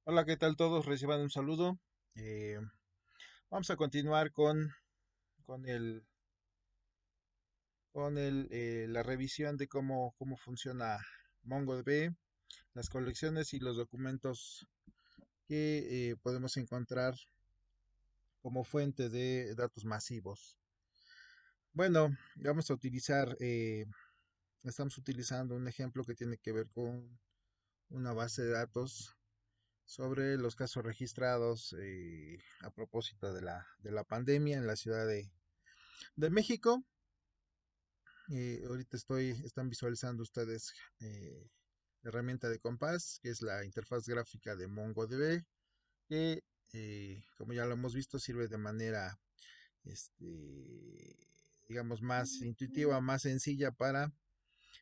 Hola, ¿qué tal todos? Reciban un saludo. Eh, Vamos a continuar con la revisión de cómo funciona MongoDB, las colecciones y los documentos que podemos encontrar como fuente de datos masivos. Bueno, vamos a estamos utilizando un ejemplo que tiene que ver con una base de datos sobre los casos registrados a propósito de la pandemia en la Ciudad de México. Ahorita están visualizando ustedes la herramienta de Compass, que es la interfaz gráfica de MongoDB, que como ya lo hemos visto, sirve de manera, digamos, más intuitiva, más sencilla para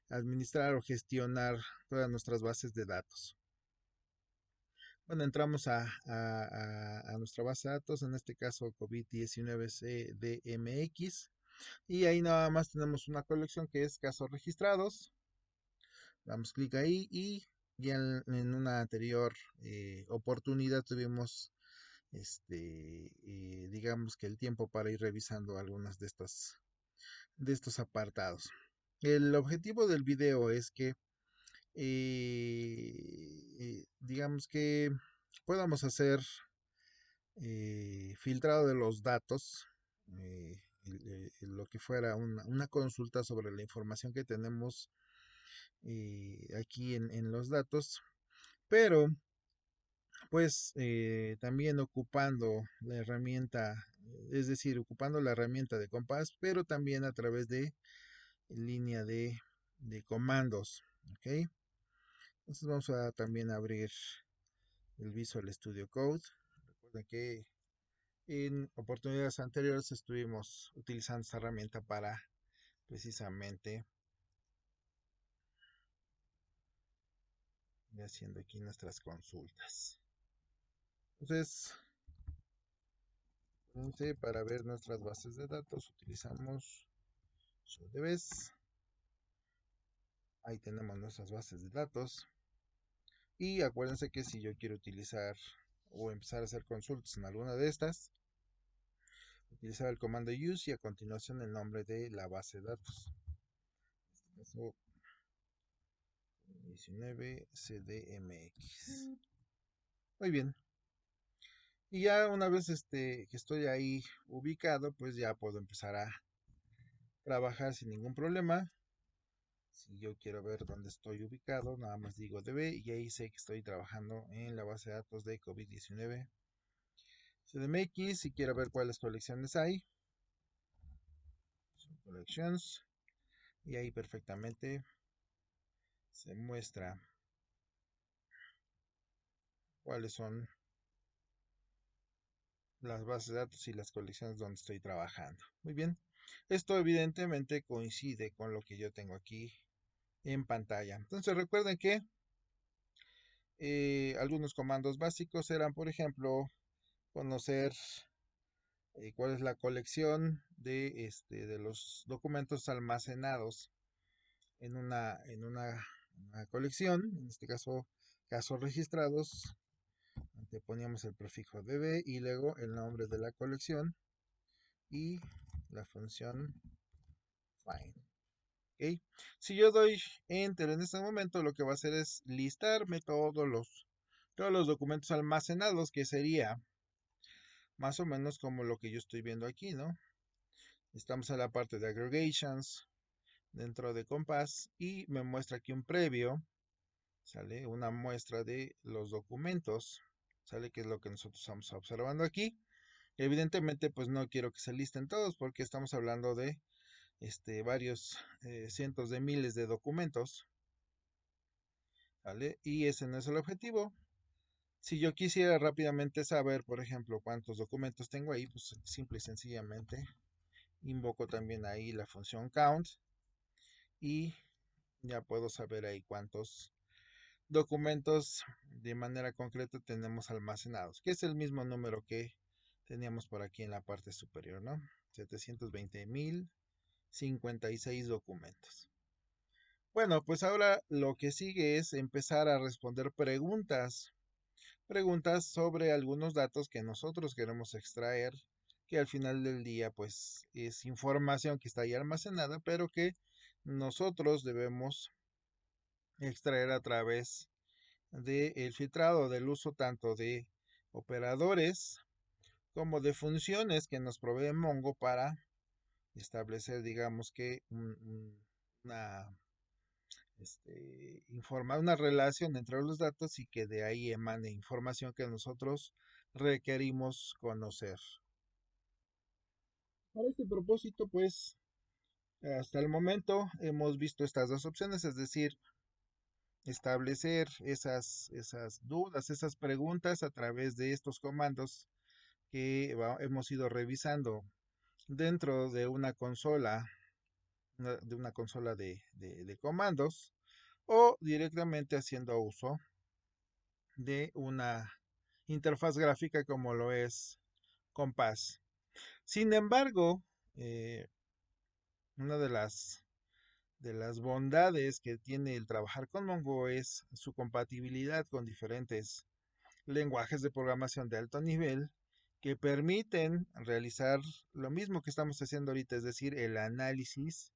administrar o gestionar todas nuestras bases de datos. Bueno, entramos a nuestra base de datos, en este caso COVID-19 CDMX, y ahí nada más tenemos una colección que es casos registrados. Damos clic ahí y ya en una anterior oportunidad tuvimos, digamos que el tiempo para ir revisando algunas de estos apartados. El objetivo del video es que, digamos que podamos hacer filtrado de los datos, lo que fuera una consulta sobre la información que tenemos aquí en los datos, pero pues también ocupando la herramienta, es decir, ocupando la herramienta de Compass, pero también a través de línea de comandos, ¿ok? Entonces vamos a también abrir el Visual Studio Code. Recuerden que en oportunidades anteriores estuvimos utilizando esta herramienta para precisamente ir haciendo aquí nuestras consultas. Entonces, para ver nuestras bases de datos utilizamos ShowDBs. Ahí tenemos nuestras bases de datos. Y acuérdense que si yo quiero utilizar o empezar a hacer consultas en alguna de estas, utilizar el comando use y a continuación el nombre de la base de datos. En este caso, 19 CDMX. Muy bien. Y ya una vez que estoy ahí ubicado, pues ya puedo empezar a trabajar sin ningún problema. Si yo quiero ver dónde estoy ubicado, nada más digo DB y ahí sé que estoy trabajando en la base de datos de COVID-19 CDMX. Si quiero ver cuáles colecciones hay, son collections, y ahí perfectamente se muestra cuáles son las bases de datos y las colecciones donde estoy trabajando. Muy bien, esto evidentemente coincide con lo que yo tengo aquí en pantalla. Entonces recuerden que algunos comandos básicos eran, por ejemplo, conocer cuál es la colección de los documentos almacenados en una colección, en este caso casos registrados. Ante poníamos el prefijo db y luego el nombre de la colección y la función find. ¿Okay? Si yo doy enter en este momento, lo que va a hacer es listarme todos los documentos almacenados, que sería más o menos como lo que yo estoy viendo aquí, ¿no? Estamos en la parte de aggregations dentro de Compass y me muestra aquí un previo, sale una muestra de los documentos, sale que es lo que nosotros estamos observando aquí. Evidentemente, pues no quiero que se listen todos porque estamos hablando de varios cientos de miles de documentos, ¿vale? Y ese no es el objetivo. Si yo quisiera rápidamente saber, por ejemplo, cuántos documentos tengo ahí, pues simple y sencillamente invoco también ahí la función count y ya puedo saber ahí cuántos documentos de manera concreta tenemos almacenados, que es el mismo número que teníamos por aquí en la parte superior, ¿no? 720.056 documentos. Bueno, pues ahora lo que sigue es empezar a responder preguntas preguntas sobre algunos datos que nosotros queremos extraer, que al final del día pues es información que está ahí almacenada, pero que nosotros debemos extraer a través del filtrado, del uso tanto de operadores como de funciones que nos provee Mongo para establecer, digamos que una, informar una relación entre los datos y que de ahí emane información que nosotros requerimos conocer. Para este propósito, pues, hasta el momento hemos visto estas dos opciones, es decir, establecer esas dudas, esas preguntas a través de estos comandos que hemos ido revisando dentro de una consola, de comandos, o directamente haciendo uso de una interfaz gráfica como lo es Compass. Sin embargo, eh, una de las bondades que tiene el trabajar con Mongo es su compatibilidad con diferentes lenguajes de programación de alto nivel que permiten realizar lo mismo que estamos haciendo ahorita, es decir, el análisis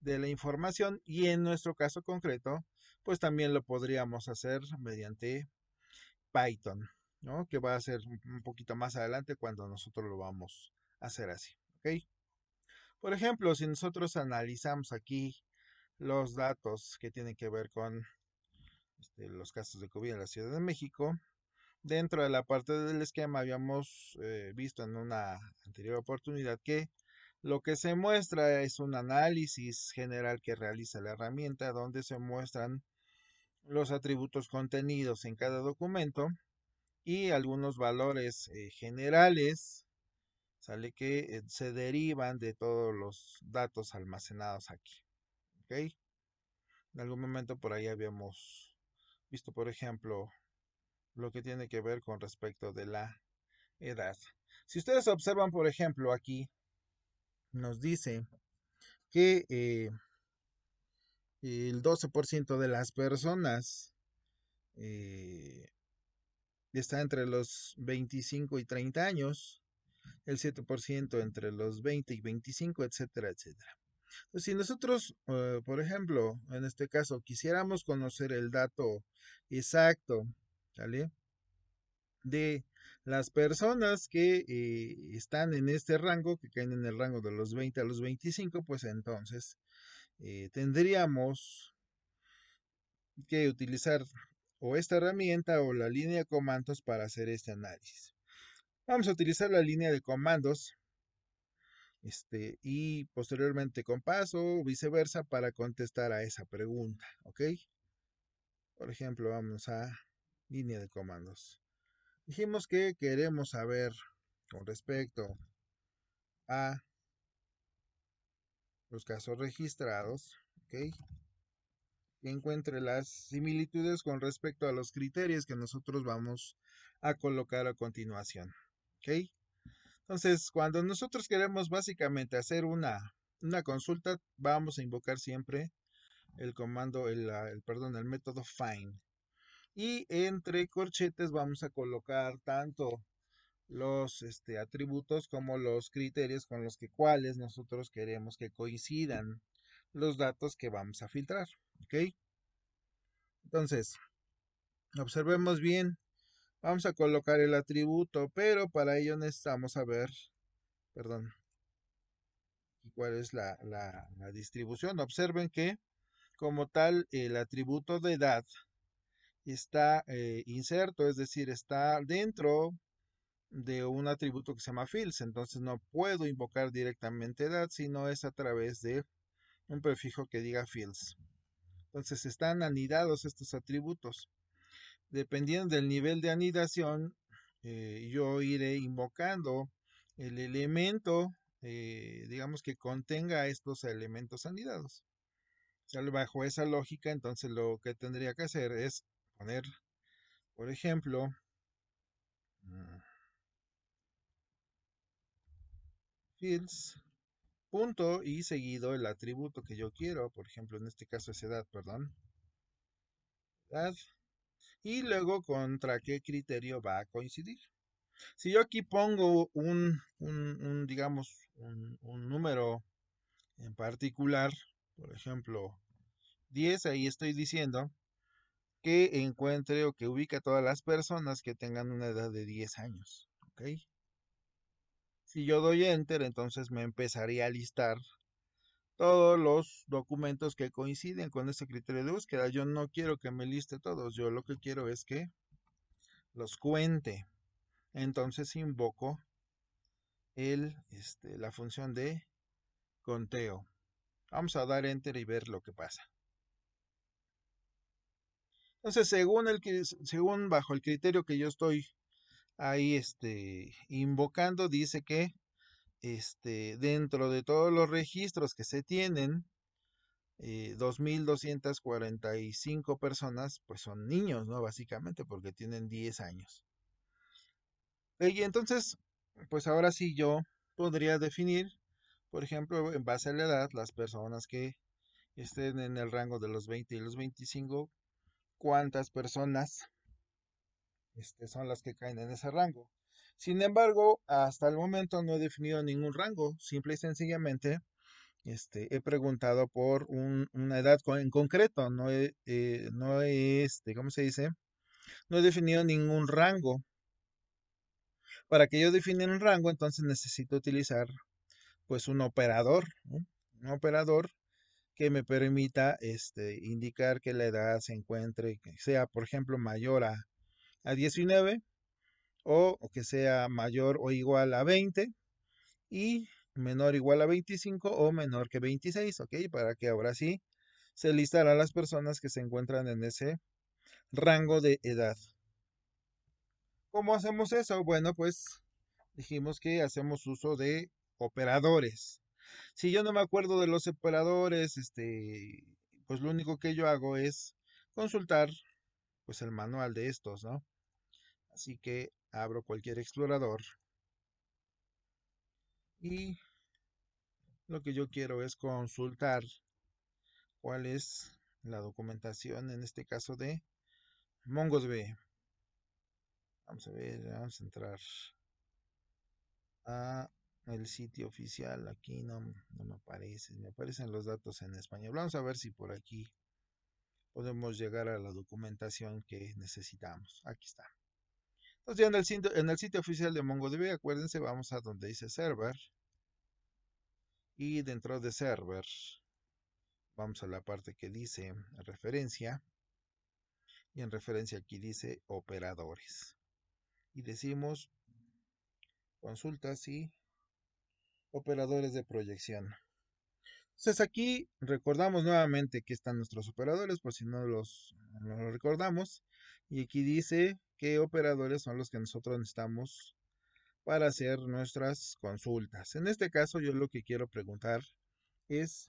de la información, y en nuestro caso concreto, pues también lo podríamos hacer mediante Python, ¿no? Que va a ser un poquito más adelante cuando nosotros lo vamos a hacer así, ¿ok? Por ejemplo, si nosotros analizamos aquí los datos que tienen que ver con los casos de COVID en la Ciudad de México, dentro de la parte del esquema habíamos visto en una anterior oportunidad que lo que se muestra es un análisis general que realiza la herramienta, donde se muestran los atributos contenidos en cada documento y algunos valores generales, sale que se derivan de todos los datos almacenados aquí. ¿Ok? En algún momento por ahí habíamos visto, por ejemplo, lo que tiene que ver con respecto de la edad. Si ustedes observan, por ejemplo, aquí nos dice que el 12% de las personas eh, está entre los 25 y 30 años, el 7% entre los 20 y 25, etcétera, etcétera. Pues si nosotros, por ejemplo, en este caso, quisiéramos conocer el dato exacto, ¿vale? De las personas que están en este rango, que caen en el rango de los 20 a los 25, pues entonces tendríamos que utilizar o esta herramienta o la línea de comandos para hacer este análisis. Vamos a utilizar la línea de comandos y posteriormente con paso o viceversa para contestar a esa pregunta, ¿ok? Por ejemplo, vamos a línea de comandos. Dijimos que queremos saber con respecto a los casos registrados, ¿ok? Que encuentre las similitudes con respecto a los criterios que nosotros vamos a colocar a continuación, ¿ok? Entonces, cuando nosotros queremos básicamente hacer una consulta, vamos a invocar siempre el comando, el método find. Y entre corchetes vamos a colocar tanto los atributos como los criterios con los cuales nosotros queremos que coincidan los datos que vamos a filtrar. ¿Ok? Entonces, observemos bien. Vamos a colocar el atributo, pero para ello necesitamos saber, perdón, cuál es la distribución. Observen que como tal el atributo de edad está inserto, es decir, está dentro de un atributo que se llama fields, entonces no puedo invocar directamente edad, sino es a través de un prefijo que diga fields. Entonces están anidados estos atributos. Dependiendo del nivel de anidación, yo iré invocando el elemento, digamos que contenga estos elementos anidados. Bajo esa lógica, entonces lo que tendría que hacer es poner, por ejemplo, fields, punto y seguido el atributo que yo quiero, por ejemplo, en este caso es edad, perdón, edad, y luego contra qué criterio va a coincidir. Si yo aquí pongo digamos, un número en particular, por ejemplo, 10, ahí estoy diciendo que encuentre o que ubique a todas las personas que tengan una edad de 10 años. ¿Ok? Si yo doy Enter, entonces me empezaría a listar todos los documentos que coinciden con ese criterio de búsqueda. Yo no quiero que me liste todos, yo lo que quiero es que los cuente. Entonces invoco la función de conteo. Vamos a dar Enter y ver lo que pasa. Entonces, según bajo el criterio que yo estoy ahí invocando, dice que dentro de todos los registros que se tienen, 2.245 personas, pues son niños, ¿no? Básicamente, porque tienen 10 años. Y entonces, pues ahora sí yo podría definir, por ejemplo, en base a la edad, las personas que estén en el rango de los 20 y los 25, cuántas personas son las que caen en ese rango. Sin embargo, hasta el momento no he definido ningún rango, simple y sencillamente he preguntado por una edad en concreto, ¿cómo se dice? No he definido ningún rango. Para que yo define un rango, entonces necesito utilizar pues un operador, ¿no? Un operador que me permita indicar que la edad se encuentre, que sea, por ejemplo, mayor a 19 o que sea mayor o igual a 20 y menor o igual a 25 o menor que 26, ¿ok? Para que ahora sí se listarán las personas que se encuentran en ese rango de edad. ¿Cómo hacemos eso? Bueno, pues dijimos que hacemos uso de operadores. Si yo no me acuerdo de los operadores, pues lo único que yo hago es consultar pues el manual de estos, ¿no? Así que abro cualquier explorador y lo que yo quiero es consultar cuál es la documentación, en este caso de MongoDB. Vamos a ver, vamos a entrar a el sitio oficial. Aquí no me aparece, me aparecen los datos en español. Vamos a ver si por aquí podemos llegar a la documentación que necesitamos. Aquí está. Entonces ya en el sitio oficial de MongoDB, acuérdense, vamos a donde dice server y dentro de server vamos a la parte que dice referencia y en referencia aquí dice operadores y decimos consultas y operadores de proyección. Entonces aquí recordamos nuevamente que están nuestros operadores por si no los recordamos y aquí dice qué operadores son los que nosotros necesitamos para hacer nuestras consultas. En este caso yo lo que quiero preguntar es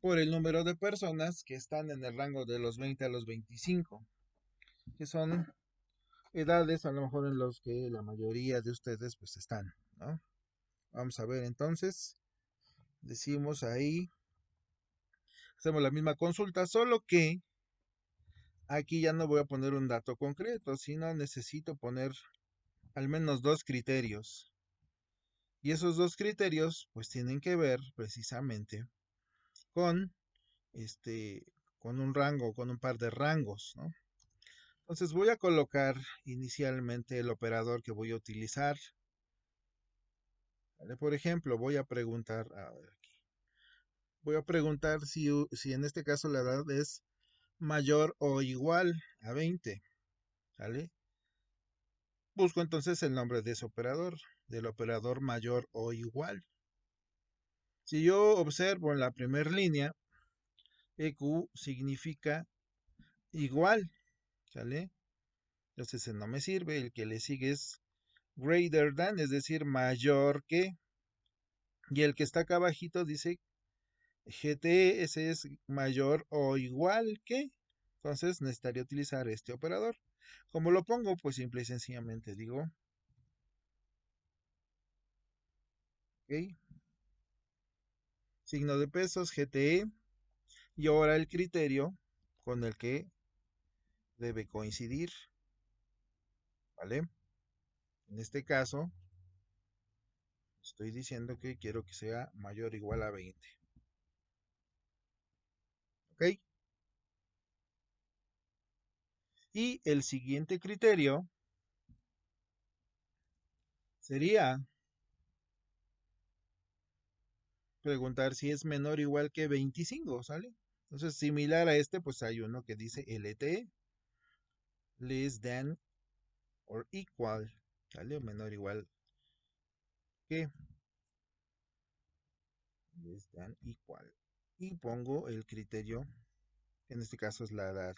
por el número de personas que están en el rango de los 20 a los 25, que son edades a lo mejor en los que la mayoría de ustedes pues están, ¿no? Vamos a ver entonces, decimos ahí, hacemos la misma consulta, solo que aquí ya no voy a poner un dato concreto, sino necesito poner al menos dos criterios. Y esos dos criterios pues tienen que ver precisamente con con un rango, con un par de rangos, ¿no? Entonces voy a colocar inicialmente el operador que voy a utilizar. ¿Vale? Por ejemplo, voy a preguntar, a ver aquí, voy a preguntar si en este caso la edad es mayor o igual a 20, ¿vale? Busco entonces el nombre de ese operador, del operador mayor o igual. Si yo observo en la primera línea, EQ significa igual, ¿sale? Entonces ese no me sirve, el que le sigue es greater than, es decir, mayor que, y el que está acá abajito dice GT, ese es mayor o igual que, entonces necesitaría utilizar este operador. ¿Cómo lo pongo? Pues simple y sencillamente digo, ok, signo de pesos, GTE, y ahora el criterio con el que debe coincidir, ¿vale? En este caso, estoy diciendo que quiero que sea mayor o igual a 20, ¿ok? Y el siguiente criterio sería preguntar si es menor o igual que 25, ¿sale? Entonces, similar a este, pues hay uno que dice LT, less than or equal, ¿sale? O menor o igual que less than equal. Y pongo el criterio, en este caso es la edad,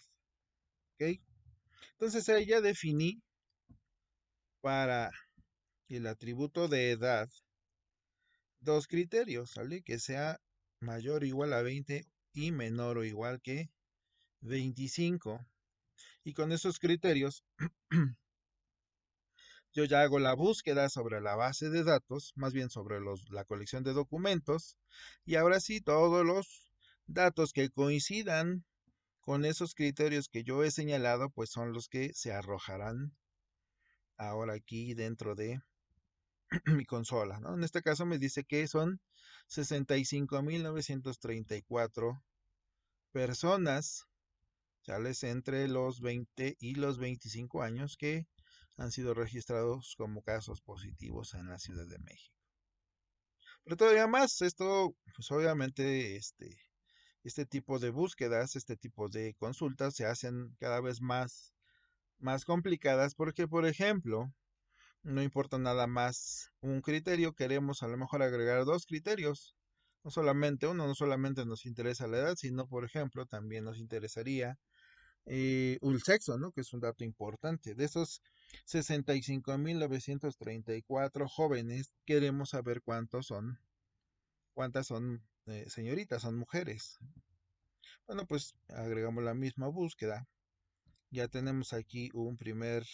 ¿ok? Entonces ahí ya definí para el atributo de edad dos criterios, ¿sale? Que sea mayor o igual a 20 y menor o igual que 25. Y con esos criterios yo ya hago la búsqueda sobre la base de datos, más bien sobre la colección de documentos, y ahora sí todos los datos que coincidan con esos criterios que yo he señalado, pues son los que se arrojarán ahora aquí dentro de mi consola, ¿no? En este caso me dice que son 65.934 personas, ¿sales? Entre los 20 y los 25 años que han sido registrados como casos positivos en la Ciudad de México. Pero todavía más, esto, pues obviamente, este tipo de búsquedas, este tipo de consultas se hacen cada vez más complicadas porque, por ejemplo, no importa nada más un criterio, queremos a lo mejor agregar dos criterios. No solamente uno, no solamente nos interesa la edad, sino, por ejemplo, también nos interesaría el sexo, ¿no? Que es un dato importante. De esos 65.934 jóvenes, queremos saber cuántas son señoritas, son mujeres. Bueno, pues agregamos la misma búsqueda. Ya tenemos aquí un primer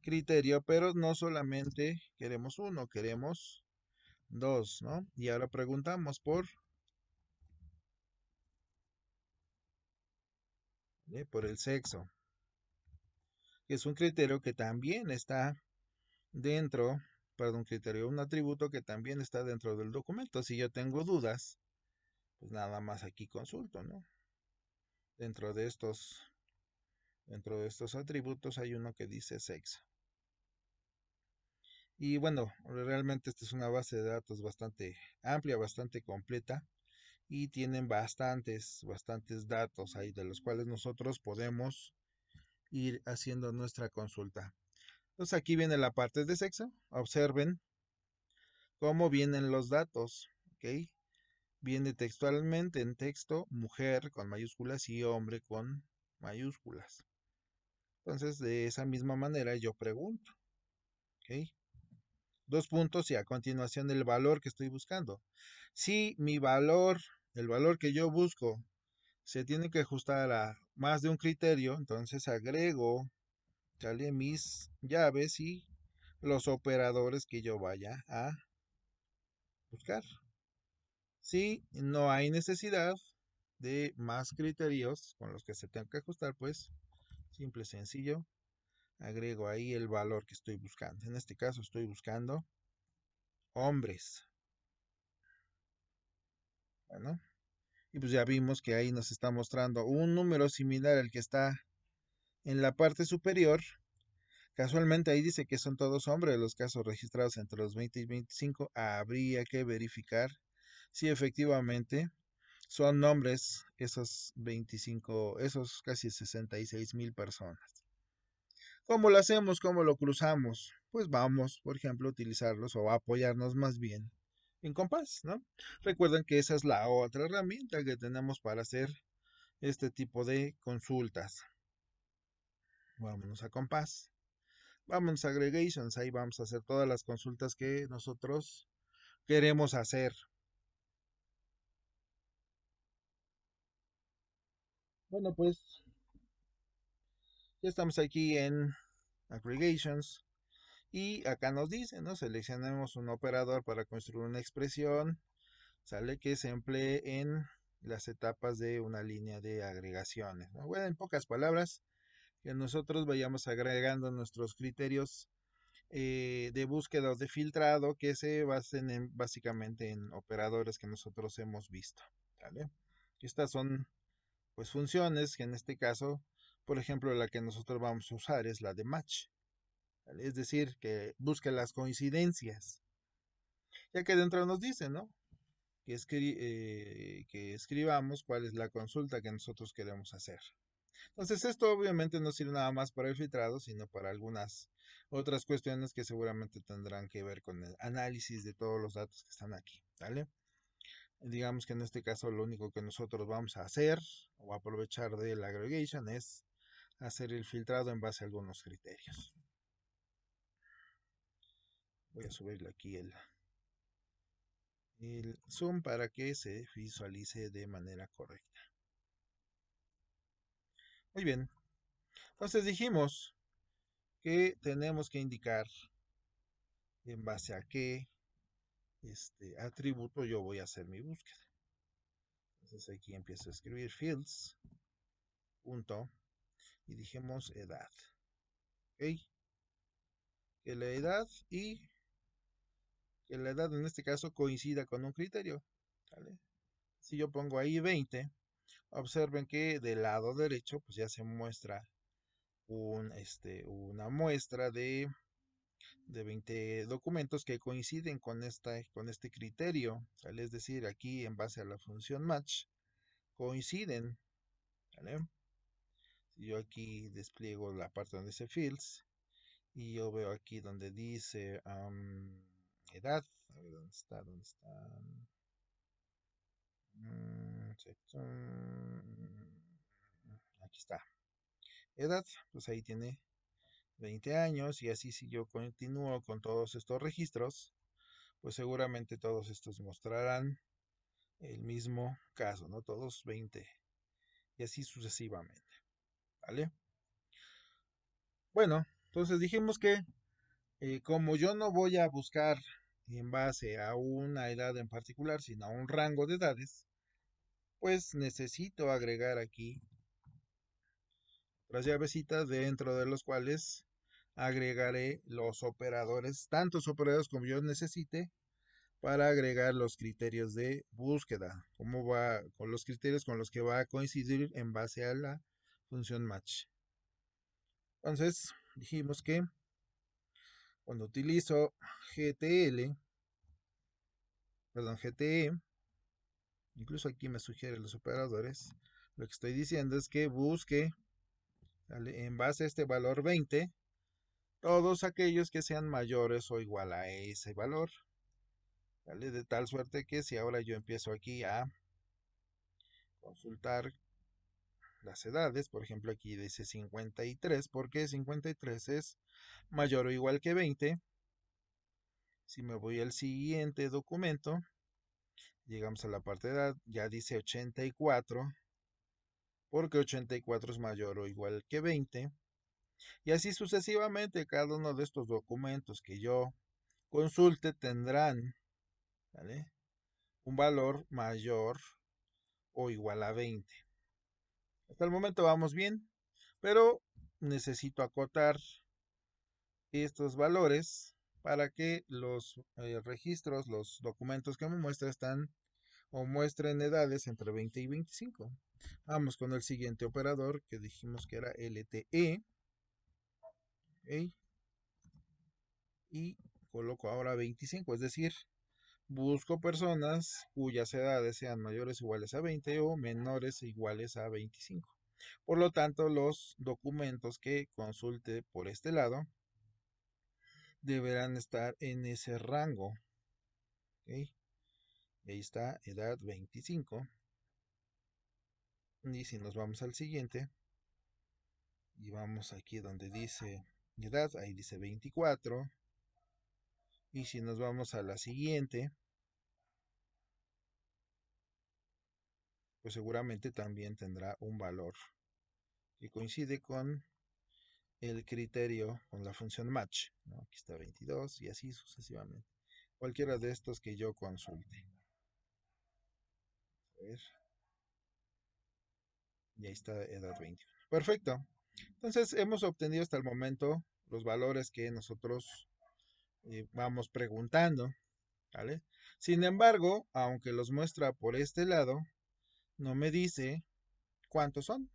criterio, pero no solamente queremos uno, queremos dos, ¿no? Y ahora preguntamos por el sexo, que es un criterio que también está dentro, perdón, criterio, un atributo que también está dentro del documento. Si yo tengo dudas, pues nada más aquí consulto, ¿no? Dentro de estos, dentro de estos atributos hay uno que dice sexo. Y bueno, realmente esta es una base de datos bastante amplia, bastante completa y tienen bastantes datos ahí de los cuales nosotros podemos ir haciendo nuestra consulta. Entonces aquí viene la parte de sexo. Observen cómo vienen los datos, ¿ok? Viene textualmente en texto mujer con mayúsculas y hombre con mayúsculas. Entonces de esa misma manera yo pregunto, ¿ok? Dos puntos y a continuación el valor que estoy buscando. Si mi valor, el valor que yo busco, se tiene que ajustar a más de un criterio, entonces agrego, ¿sale? Mis llaves y los operadores que yo vaya a buscar. Si no hay necesidad de más criterios con los que se tenga que ajustar, pues simple y sencillo, agrego ahí el valor que estoy buscando. En este caso estoy buscando hombres. Bueno, y pues ya vimos que ahí nos está mostrando un número similar al que está en la parte superior. Casualmente ahí dice que son todos hombres los casos registrados entre los 20 y 25. Habría que verificar si efectivamente son nombres esos 25, esos casi 66.000 personas. ¿Cómo lo hacemos? ¿Cómo lo cruzamos? Pues vamos, por ejemplo, a utilizarlos o a apoyarnos más bien en Compás, ¿no? Recuerden que esa es la otra herramienta que tenemos para hacer este tipo de consultas. Vámonos a Compás. Vámonos a Aggregations. Ahí vamos a hacer todas las consultas que nosotros queremos hacer. Bueno, pues ya estamos aquí en Aggregations. Y acá nos dice, ¿no? Seleccionemos un operador para construir una expresión. Sale que se emplee en las etapas de una línea de agregaciones, ¿no? Bueno, en pocas palabras, que nosotros vayamos agregando nuestros criterios de búsqueda o de filtrado que se basen básicamente en operadores que nosotros hemos visto. ¿Vale? Estas son pues funciones que en este caso, por ejemplo, la que nosotros vamos a usar es la de match. ¿Vale? Es decir, que busque las coincidencias. Ya que dentro nos dice, ¿no? Que escribamos cuál es la consulta que nosotros queremos hacer. Entonces esto obviamente no sirve nada más para el filtrado, sino para algunas otras cuestiones que seguramente tendrán que ver con el análisis de todos los datos que están aquí, ¿vale? Digamos que en este caso lo único que nosotros vamos a hacer o aprovechar del aggregation es hacer el filtrado en base a algunos criterios. Voy a subirle aquí el zoom para que se visualice de manera correcta. Muy bien, entonces dijimos que tenemos que indicar en base a qué atributo yo voy a hacer mi búsqueda. Entonces aquí empiezo a escribir fields, punto, y dijimos edad. ¿Ok? Que la edad y que la edad en este caso coincida con un criterio. ¿Vale? Si yo pongo ahí 20, observen que del lado derecho pues ya se muestra una muestra de 20 documentos que coinciden con este criterio. ¿Vale? Es decir, aquí en base a la función match coinciden. ¿Vale? Si yo aquí despliego la parte donde dice fields y yo veo aquí donde dice edad, a ver dónde está, aquí está, edad, pues ahí tiene 20 años y así si yo continúo con todos estos registros, pues seguramente todos estos mostrarán el mismo caso, ¿no? Todos 20 y así sucesivamente, ¿vale? Bueno, entonces dijimos que como yo no voy a buscar en base a una edad en particular, sino a un rango de edades, pues necesito agregar aquí las llavecitas dentro de los cuales agregaré los operadores, tantos operadores como yo necesite, para agregar los criterios de búsqueda, cómo va con los criterios con los que va a coincidir en base a la función match. Entonces, dijimos que cuando utilizo GTL, perdón, GTE, incluso aquí me sugiere los operadores, lo que estoy diciendo es que busque, ¿vale? En base a este valor 20, todos aquellos que sean mayores o igual a ese valor, ¿vale? De tal suerte que si ahora yo empiezo aquí a consultar las edades, por ejemplo aquí dice 53, porque 53 es mayor o igual que 20. Si me voy al siguiente documento, llegamos a la parte de edad, ya dice 84, porque 84 es mayor o igual que 20. Y así sucesivamente, cada uno de estos documentos que yo consulte tendrán, ¿vale? Un valor mayor o igual a 20. Hasta el momento vamos bien, pero necesito acotar estos valores para que los registros, los documentos que me muestra están o muestren edades entre 20 y 25. Vamos con el siguiente operador que dijimos que era LTE. ¿Okay? Y coloco ahora 25, es decir, busco personas cuyas edades sean mayores o iguales a 20 o menores o iguales a 25. Por lo tanto, los documentos que consulte por este lado deberán estar en ese rango. ¿Okay? Ahí está, edad 25. Y si nos vamos al siguiente, y vamos aquí donde dice edad, ahí dice 24. Y si nos vamos a la siguiente, pues seguramente también tendrá un valor que coincide con el criterio, con la función match, ¿no? Aquí está 22 y así sucesivamente. Cualquiera de estos que yo consulte. A ver. Y ahí está edad 21. Perfecto. Entonces hemos obtenido hasta el momento los valores que nosotros vamos preguntando, ¿vale? Sin embargo, aunque los muestra por este lado, no me dice cuántos son.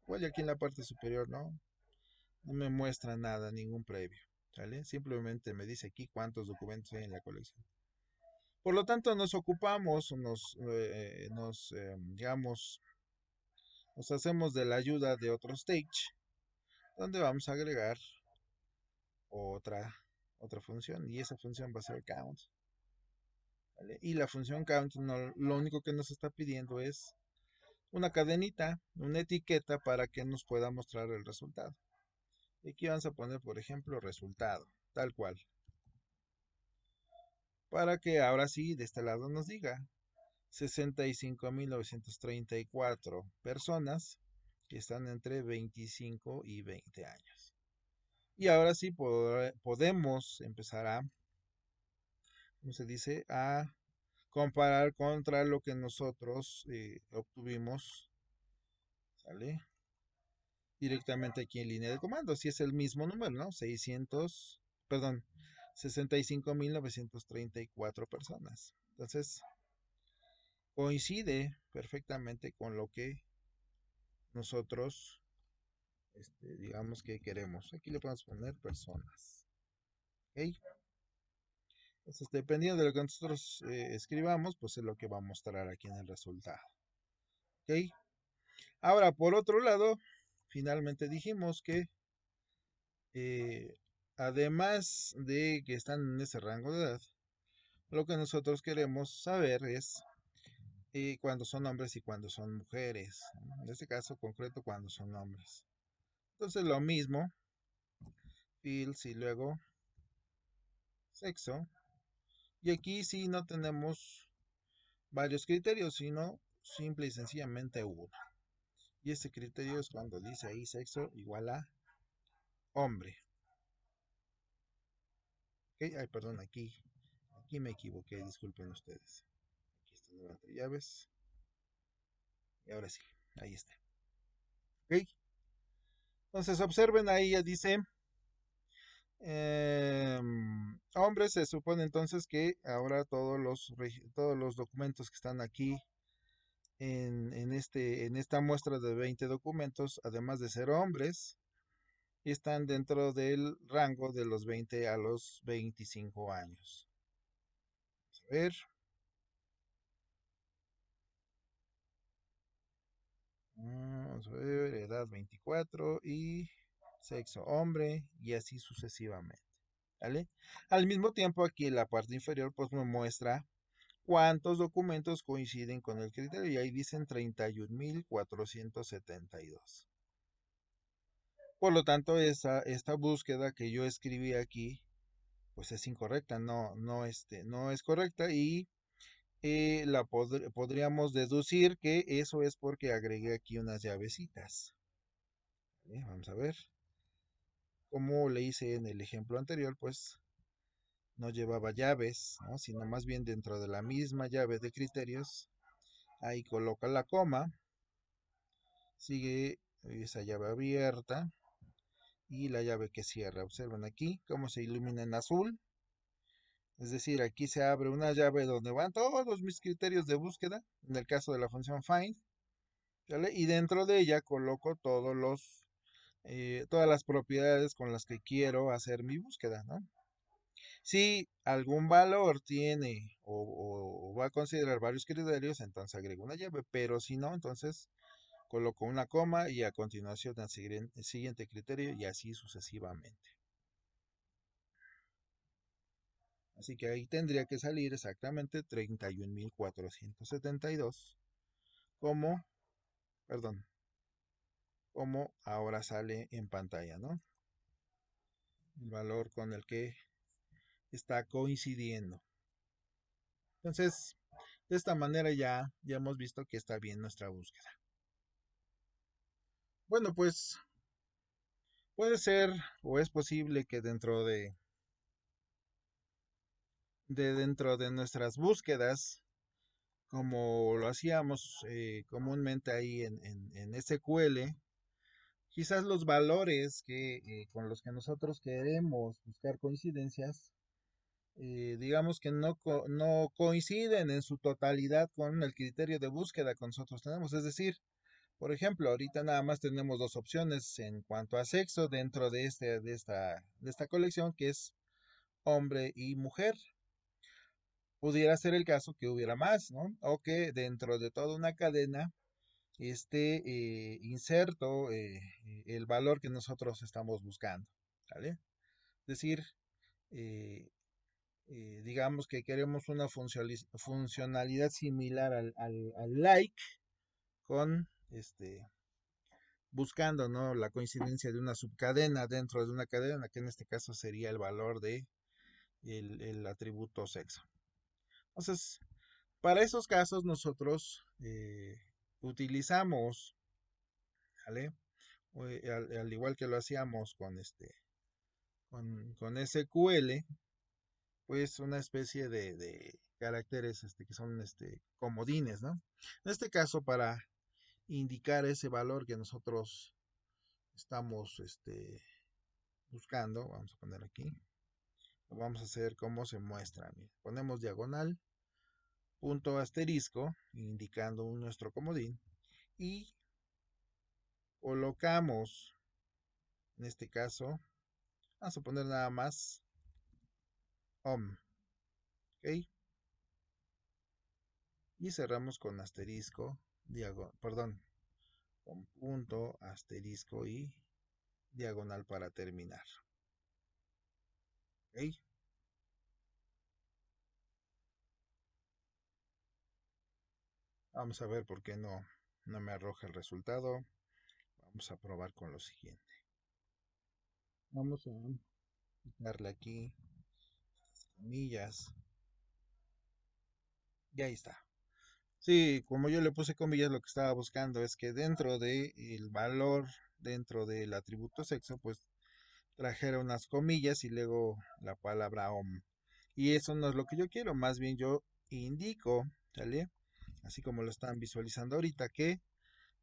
Igual aquí en la parte superior no me muestra nada, ningún previo, ¿vale? Simplemente me dice aquí cuántos documentos hay en la colección. Por lo tanto, nos ocupamos, digamos, nos hacemos de la ayuda de otro stage, donde vamos a agregar otra, otra función, y esa función va a ser count, ¿vale? Y la función count lo único que nos está pidiendo es una cadenita, una etiqueta para que nos pueda mostrar el resultado. Y aquí vamos a poner, por ejemplo, resultado, tal cual. Para que ahora sí, de este lado nos diga 65.934 personas que están entre 25 y 20 años. Y ahora sí podemos empezar a, ¿cómo se dice? A comparar contra lo que nosotros obtuvimos, ¿sale? Directamente aquí en línea de comando. Si es el mismo número, ¿no? 65.934 personas. Entonces, coincide perfectamente con lo que nosotros, digamos que queremos. Aquí le podemos poner personas. ¿Ok? Entonces, dependiendo de lo que nosotros escribamos, pues es lo que va a mostrar aquí en el resultado. ¿Ok? Ahora, por otro lado, finalmente dijimos que eh, además de que están en ese rango de edad, lo que nosotros queremos saber es cuándo son hombres y cuándo son mujeres. En este caso concreto, cuándo son hombres. Entonces lo mismo, fields y luego sexo. Y aquí sí no tenemos varios criterios, sino simple y sencillamente uno. Y ese criterio es cuando dice ahí sexo igual a hombre. ¿Ok? Ay, perdón, aquí me equivoqué, disculpen ustedes. Aquí está el entre llaves. Y ahora sí, ahí está. ¿Ok? Entonces observen ahí, ya dice hombres. Se supone entonces que ahora todos los documentos que están aquí en esta muestra de 20 documentos, además de ser hombres, están dentro del rango de los 20 a los 25 años. Vamos a ver. Vamos a ver, edad 24 y sexo hombre y así sucesivamente. ¿Vale? Al mismo tiempo aquí en la parte inferior pues me muestra cuántos documentos coinciden con el criterio y ahí dicen 31.472. Por lo tanto, esta búsqueda que yo escribí aquí pues es incorrecta, no es correcta y podríamos deducir que eso es porque agregué aquí unas llavecitas. Vamos a ver. Como le hice en el ejemplo anterior, pues no llevaba llaves, ¿no? Sino más bien dentro de la misma llave de criterios, ahí coloca la coma, sigue esa llave abierta y la llave que cierra. Observen aquí cómo se ilumina en azul. Es decir, aquí se abre una llave donde van todos mis criterios de búsqueda, en el caso de la función find, ¿vale? Y dentro de ella coloco todas las propiedades con las que quiero hacer mi búsqueda, ¿no? Si algún valor tiene o va a considerar varios criterios, entonces agrego una llave, pero si no, entonces coloco una coma y a continuación el siguiente criterio y así sucesivamente. Así que ahí tendría que salir exactamente 31.472 como, perdón, como ahora sale en pantalla, ¿no? El valor con el que está coincidiendo. Entonces, de esta manera ya hemos visto que está bien nuestra búsqueda. Bueno, pues puede ser o es posible que dentro de nuestras búsquedas, como lo hacíamos comúnmente ahí en SQL, quizás los valores con los que nosotros queremos buscar coincidencias, digamos que no coinciden en su totalidad con el criterio de búsqueda que nosotros tenemos. Es decir, por ejemplo, ahorita nada más tenemos dos opciones en cuanto a sexo dentro de esta colección, que es hombre y mujer. Pudiera ser el caso que hubiera más, ¿no? O que dentro de toda una cadena esté inserto el valor que nosotros estamos buscando, ¿vale? Es decir, eh, digamos que queremos una funcionalidad similar al like con buscando, ¿no? La coincidencia de una subcadena dentro de una cadena, que en este caso sería el valor de el atributo sexo. Entonces, para esos casos nosotros utilizamos, ¿vale? Al igual que lo hacíamos con SQL, pues una especie de caracteres que son comodines, ¿no? En este caso, para indicar ese valor que nosotros estamos buscando, vamos a poner aquí, lo vamos a hacer como se muestra. Mira, ponemos diagonal, punto asterisco, indicando nuestro comodín, y colocamos, en este caso, vamos a poner nada más ¿ok? Y cerramos con asterisco, perdón, con punto, asterisco y diagonal para terminar, ¿ok? Vamos a ver por qué no me arroja el resultado. Vamos a probar con lo siguiente. Vamos a darle aquí comillas. Y ahí está. Sí, como yo le puse comillas, lo que estaba buscando es que dentro del valor, dentro del atributo sexo, pues trajera unas comillas y luego la palabra Y eso no es lo que yo quiero, más bien yo indico, ¿sale? Así como lo están visualizando ahorita, que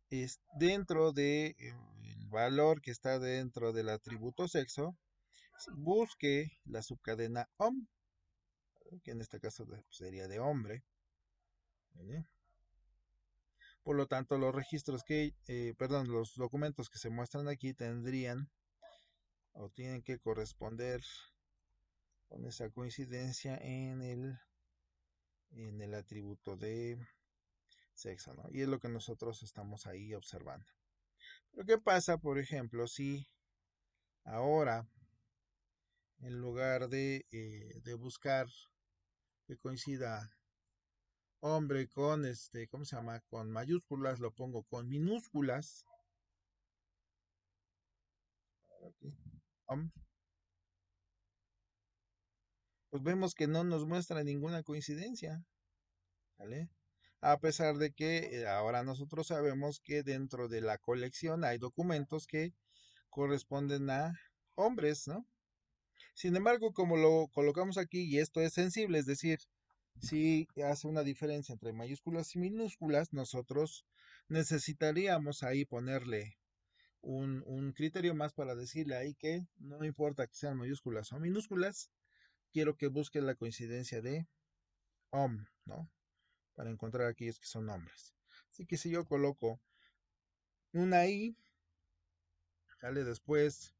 es dentro de el valor que está dentro del atributo sexo, busque la subcadena que en este caso sería de hombre, ¿vale? Por lo tanto, los registros perdón, los documentos que se muestran aquí tendrían o tienen que corresponder con esa coincidencia en el atributo de sexo, ¿no? Y es lo que nosotros estamos ahí observando. Pero ¿qué pasa, por ejemplo, si ahora, en lugar de buscar que coincida hombre con ¿cómo se llama? Con mayúsculas, lo pongo con minúsculas. Aquí, pues vemos que no nos muestra ninguna coincidencia, ¿vale? A pesar de que ahora nosotros sabemos que dentro de la colección hay documentos que corresponden a hombres, ¿no? Sin embargo, como lo colocamos aquí, y esto es sensible, es decir, si hace una diferencia entre mayúsculas y minúsculas, nosotros necesitaríamos ahí ponerle un criterio más para decirle ahí que no importa que sean mayúsculas o minúsculas, quiero que busque la coincidencia de ¿no? Para encontrar aquellos que son hombres. Así que si yo coloco una I, sale después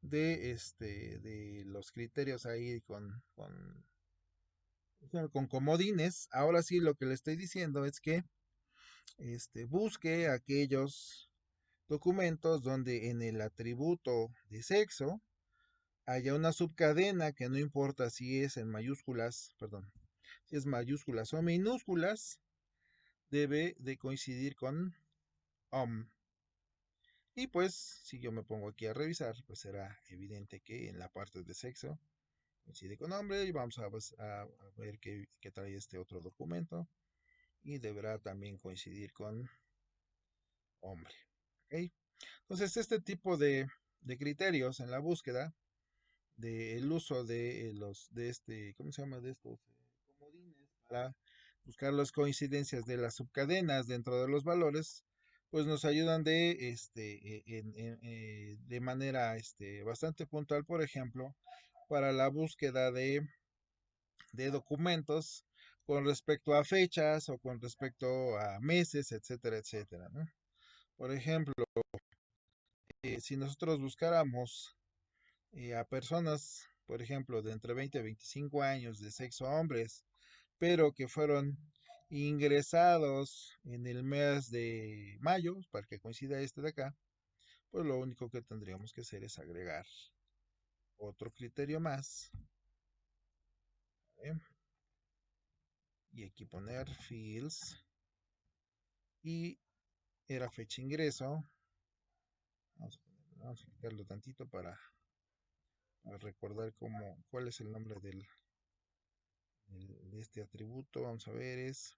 de los criterios ahí con comodines, ahora sí lo que le estoy diciendo es que busque aquellos documentos donde en el atributo de sexo haya una subcadena que no importa si es en mayúsculas, perdón, si es mayúsculas o minúsculas, debe de coincidir con om. Y pues, si yo me pongo aquí a revisar, pues será evidente que en la parte de sexo coincide con hombre y vamos a ver qué trae este otro documento y deberá también coincidir con hombre. ¿Ok? Entonces, este tipo de criterios en la búsqueda del uso ¿cómo se llama? De estos comodines para buscar las coincidencias de las subcadenas dentro de los valores, pues nos ayudan de manera bastante puntual, por ejemplo, para la búsqueda de documentos con respecto a fechas o con respecto a meses, etcétera, etcétera, ¿no? Por ejemplo, si nosotros buscáramos a personas, por ejemplo, de entre 20 a 25 años de sexo hombres, pero que fueron ingresados en el mes de mayo, para que coincida este de acá, pues lo único que tendríamos que hacer es agregar otro criterio más, ¿eh? Y aquí poner fields y era fecha ingreso. Vamos a quitarlo tantito para recordar cuál es el nombre de este atributo. Vamos a ver, es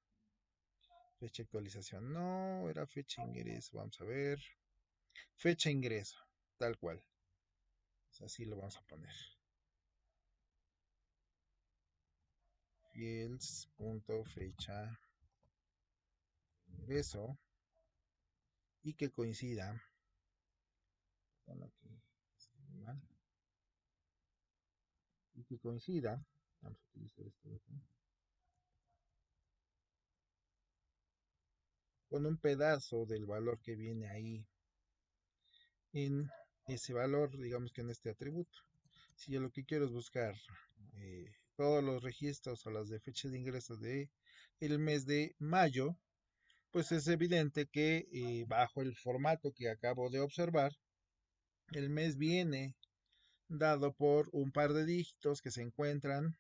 fecha de actualización. No, era fecha ingreso. Vamos a ver. Fecha ingreso, tal cual. Pues así lo vamos a poner. Fields.fecha ingreso y que coincida. Bueno, aquí mal. Y que coincida. Vamos a utilizar esto de acá. Con un pedazo del valor que viene ahí en ese valor, digamos que en este atributo. Si yo lo que quiero es buscar todos los registros o las de fecha de ingreso de el mes de mayo, pues es evidente que bajo el formato que acabo de observar, el mes viene dado por un par de dígitos que se encuentran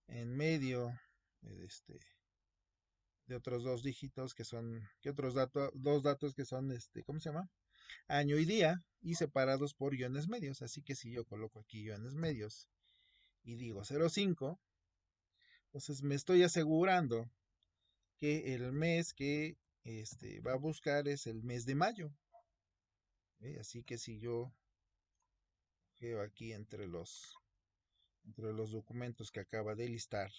en medio de, de otros dos dígitos que son, que otros datos, dos datos que son, ¿cómo se llama? Año y día y separados por guiones medios. Así que si yo coloco aquí guiones medios y digo 05, entonces me estoy asegurando que el mes que va a buscar es el mes de mayo. Así que si yo veo aquí entre los documentos que acaba de listar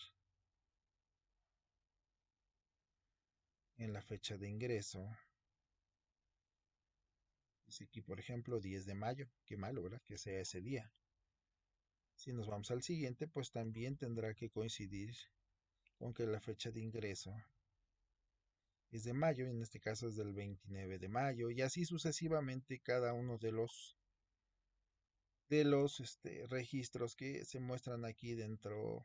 en la fecha de ingreso, dice aquí por ejemplo 10 de mayo, qué malo, ¿verdad? Que sea ese día. Si nos vamos al siguiente, pues también tendrá que coincidir con que la fecha de ingreso es de mayo, en este caso es del 29 de mayo, y así sucesivamente cada uno de los registros que se muestran aquí dentro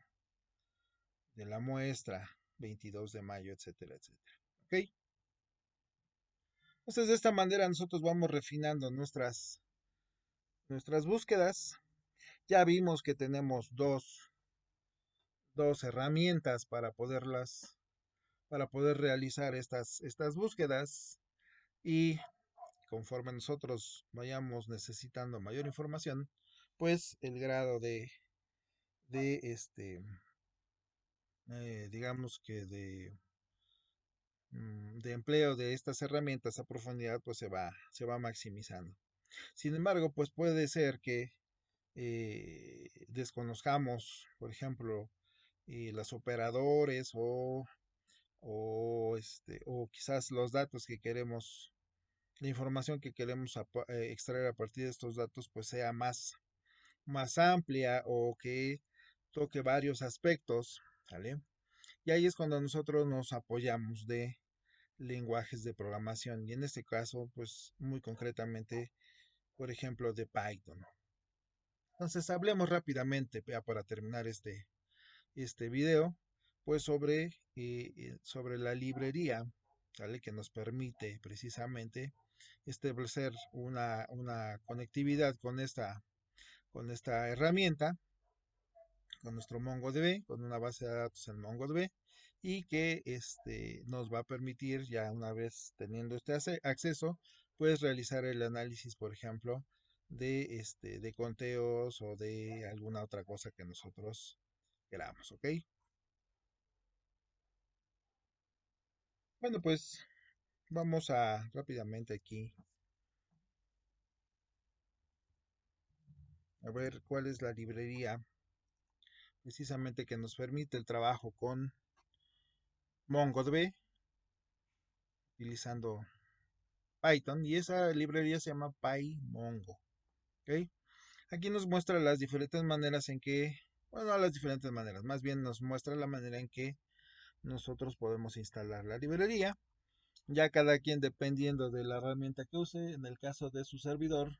de la muestra, 22 de mayo, etcétera, etcétera. ¿Ok? Entonces de esta manera nosotros vamos refinando nuestras búsquedas. Ya vimos que tenemos dos herramientas para poder realizar estas búsquedas y conforme nosotros vayamos necesitando mayor información, pues el grado de digamos que de empleo de estas herramientas a profundidad, pues se va maximizando. Sin embargo, pues puede ser que desconozcamos, por ejemplo, los operadores o quizás los datos que queremos, la información que queremos extraer a partir de estos datos, pues sea más amplia o que toque varios aspectos, ¿vale? Y ahí es cuando nosotros nos apoyamos de lenguajes de programación y en este caso, pues muy concretamente, por ejemplo, de Python. Entonces, hablemos rápidamente ya para terminar este video, pues sobre la librería, ¿vale? Que nos permite precisamente establecer una conectividad con esta herramienta, con nuestro MongoDB, con una base de datos en MongoDB, y que nos va a permitir, ya una vez teniendo este acceso, pues realizar el análisis, por ejemplo, de conteos o de alguna otra cosa que nosotros queramos, ¿ok? Bueno, pues vamos a rápidamente aquí a ver cuál es la librería precisamente que nos permite el trabajo con MongoDB utilizando Python y esa librería se llama PyMongo. ¿Ok? Aquí nos muestra las diferentes maneras en que, bueno, no las diferentes maneras, más bien nos muestra la manera en que nosotros podemos instalar la librería. Ya cada quien dependiendo de la herramienta que use, en el caso de su servidor,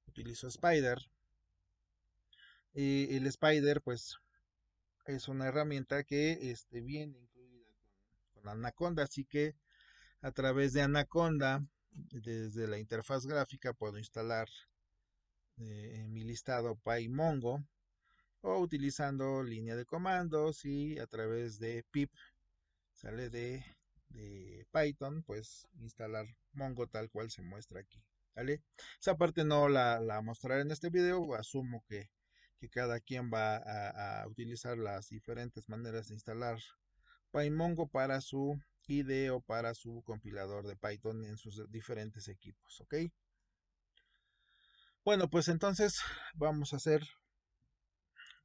utilizo Spider. Y el Spider, pues, es una herramienta que viene incluida con Anaconda, así que a través de Anaconda, desde la interfaz gráfica, puedo instalar en mi listado PyMongo o utilizando línea de comandos y a través de pip sale de Python, pues instalar Mongo tal cual se muestra aquí. ¿Vale? Esa parte no la mostraré en este video, asumo que cada quien va a utilizar las diferentes maneras de instalar PyMongo para su IDE o para su compilador de Python en sus diferentes equipos, ¿ok? Bueno, pues entonces vamos a hacer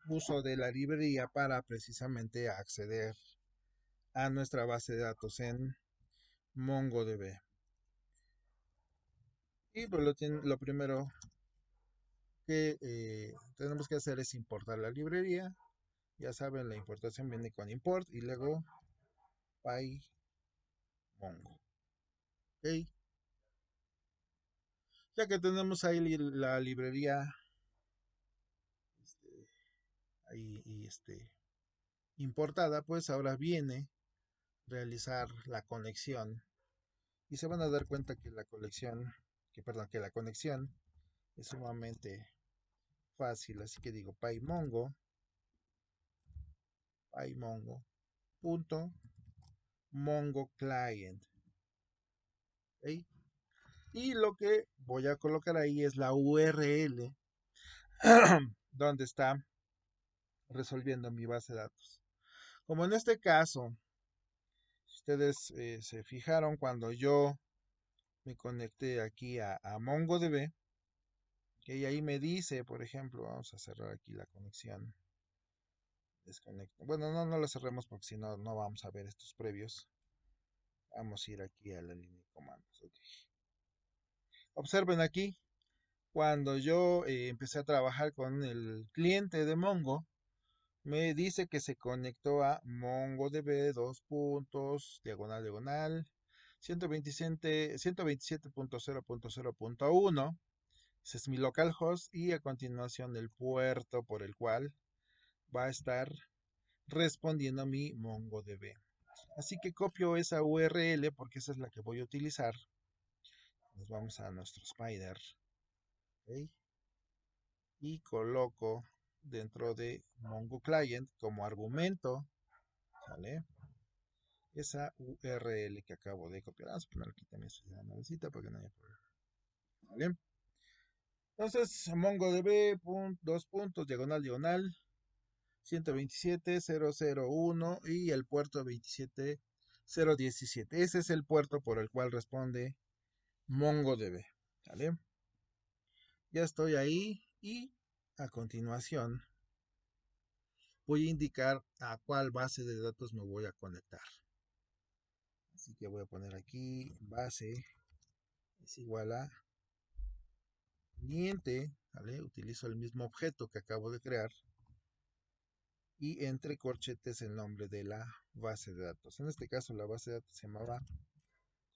uso de la librería para precisamente acceder a nuestra base de datos en MongoDB. Y pues lo primero que tenemos que hacer es importar la librería. Ya saben, la importación viene con import y luego PyMongo. ¿Ok? Ya que tenemos ahí la librería este, ahí importada, pues ahora viene realizar la conexión y se van a dar cuenta que que la conexión es sumamente fácil, así que digo PyMongo punto Mongo Client, ¿ok? Y lo que voy a colocar ahí es la URL donde está resolviendo mi base de datos. Como en este caso, si ustedes se fijaron cuando yo me conecté aquí a MongoDB, que ahí me dice, por ejemplo, vamos a cerrar aquí la conexión. Desconecto. Bueno, no lo cerremos porque si no, no vamos a ver estos previos. Vamos a ir aquí a la línea de comandos. Okay. Observen aquí, cuando yo empecé a trabajar con el cliente de Mongo, me dice que se conectó a MongoDB, dos puntos, diagonal, diagonal, 127.0.0.1. Ese es mi localhost y a continuación el puerto por el cual va a estar respondiendo a mi MongoDB. Así que copio esa URL porque esa es la que voy a utilizar. Nos vamos a nuestro Spider. ¿Okay? Y coloco dentro de Mongo Client como argumento, ¿sale? Esa URL que acabo de copiar. Vamos a poner aquí también su nuevecita para que no haya problema. ¿Vale? Entonces, MongoDB, dos puntos, diagonal, diagonal, 127.0.0.1 y el puerto 27.0.17. Ese es el puerto por el cual responde MongoDB. ¿Vale? Ya estoy ahí y a continuación voy a indicar a cuál base de datos me voy a conectar. Así que voy a poner aquí base es igual a cliente, ¿vale? Utilizo el mismo objeto que acabo de crear y entre corchetes el nombre de la base de datos. En este caso la base de datos se llamaba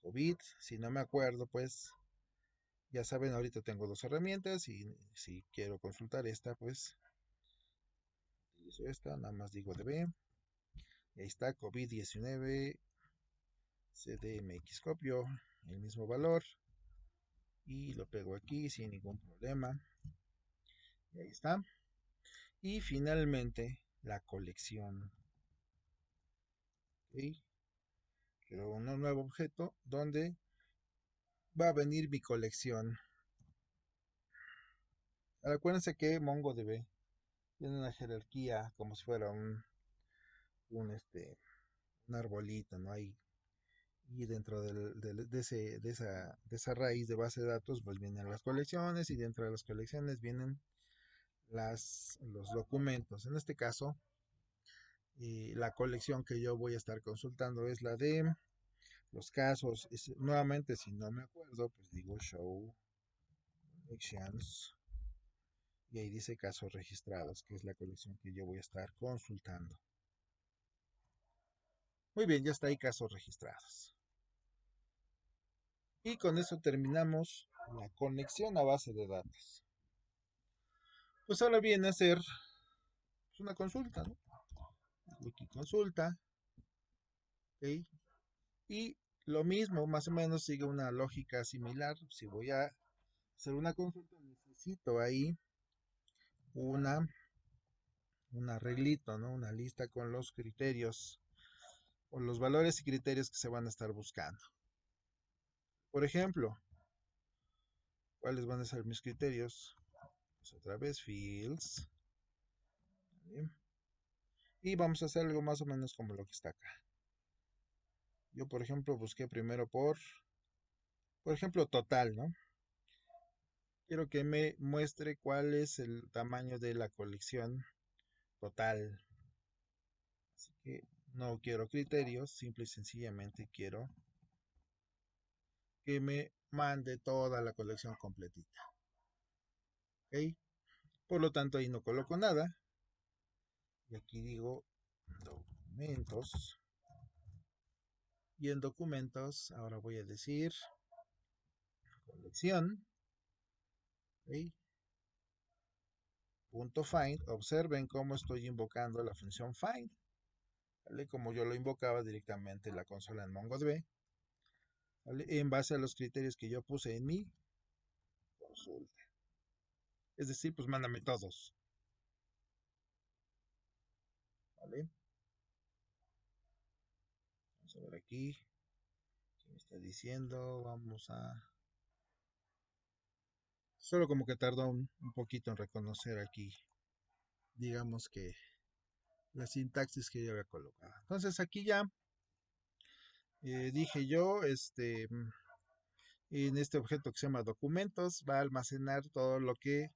COVID. Si no me acuerdo, pues ya saben, ahorita tengo dos herramientas y si quiero consultar esta, pues utilizo esta, nada más digo db. Y ahí está COVID-19 CDMX. Copio el mismo valor y lo pego aquí sin ningún problema. Y ahí está. Y finalmente la colección. ¿Okay? Creo un nuevo objeto donde va a venir mi colección. Acuérdense que MongoDB tiene una jerarquía como si fuera un arbolito, ¿no? Hay, y dentro de esa raíz de base de datos, pues vienen las colecciones y dentro de las colecciones vienen los documentos. En este caso, la colección que yo voy a estar consultando es la de los casos. Nuevamente, si no me acuerdo, pues digo show collections y ahí dice casos registrados, que es la colección que yo voy a estar consultando. Muy bien, ya está ahí casos registrados. Y con eso terminamos la conexión a base de datos. Pues ahora viene a ser pues, una consulta, ¿no? Wiki consulta, ¿ok? Y lo mismo, más o menos sigue una lógica similar. Si voy a hacer una consulta, necesito ahí una, un arreglito, ¿no? Una lista con los criterios o los valores y criterios que se van a estar buscando. Por ejemplo, ¿cuáles van a ser mis criterios? Pues otra vez, fields. ¿Vale? Y vamos a hacer algo más o menos como lo que está acá. Yo, por ejemplo, busqué primero por ejemplo, total, ¿no? Quiero que me muestre cuál es el tamaño de la colección total. Así que no quiero criterios, simple y sencillamente quiero que me mande toda la colección completita. ¿Ok? Por lo tanto, ahí no coloco nada. Y aquí digo documentos. Y en documentos, ahora voy a decir colección. ¿Ok? Punto find. Observen cómo estoy invocando la función find. ¿Vale? Como yo lo invocaba directamente en la consola en MongoDB. ¿Vale? En base a los criterios que yo puse en mi consulta. Es decir, pues mándame todos. ¿Vale? Vamos a ver aquí. ¿Qué me está diciendo? Vamos a... Solo como que tardó un poquito en reconocer aquí. Digamos que la sintaxis que yo había colocado. Entonces aquí ya dije yo, en este objeto que se llama documentos, va a almacenar todo lo que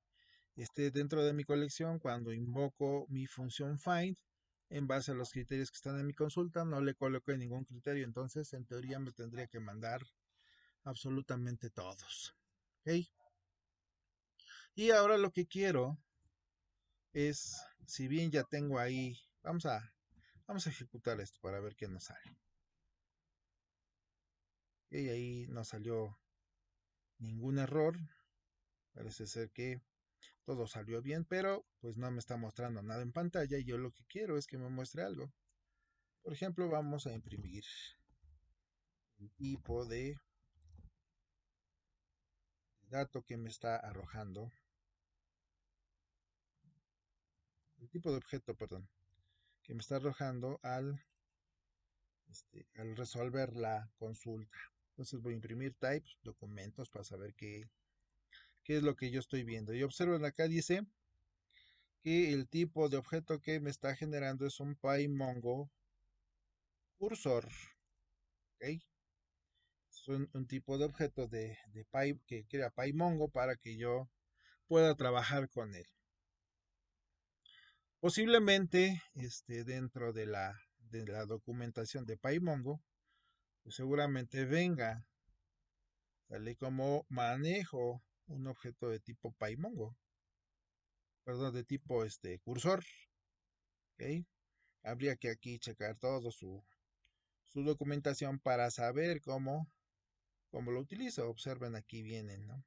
esté dentro de mi colección cuando invoco mi función find en base a los criterios que están en mi consulta. No le coloqué ningún criterio, entonces en teoría me tendría que mandar absolutamente todos. ¿Ok? Y ahora lo que quiero es, si bien ya tengo ahí, vamos a ejecutar esto para ver qué nos sale. Y ahí no salió ningún error. Parece ser que todo salió bien, pero pues no me está mostrando nada en pantalla y yo lo que quiero es que me muestre algo. Por ejemplo, vamos a imprimir el tipo de dato que me está arrojando. El tipo de objeto, perdón, que me está arrojando al resolver la consulta. Entonces voy a imprimir type, documentos, para saber qué es lo que yo estoy viendo. Y observen acá dice que el tipo de objeto que me está generando es un PyMongo cursor. ¿Ok? Es un tipo de objeto de Py que crea PyMongo para que yo pueda trabajar con él. Posiblemente dentro de la documentación de PyMongo, pues seguramente venga, tal y como manejo un objeto de tipo PyMongo, perdón, de tipo cursor. ¿Ok? Habría que aquí checar todo su documentación para saber cómo lo utilizo. Observen, aquí vienen, ¿no?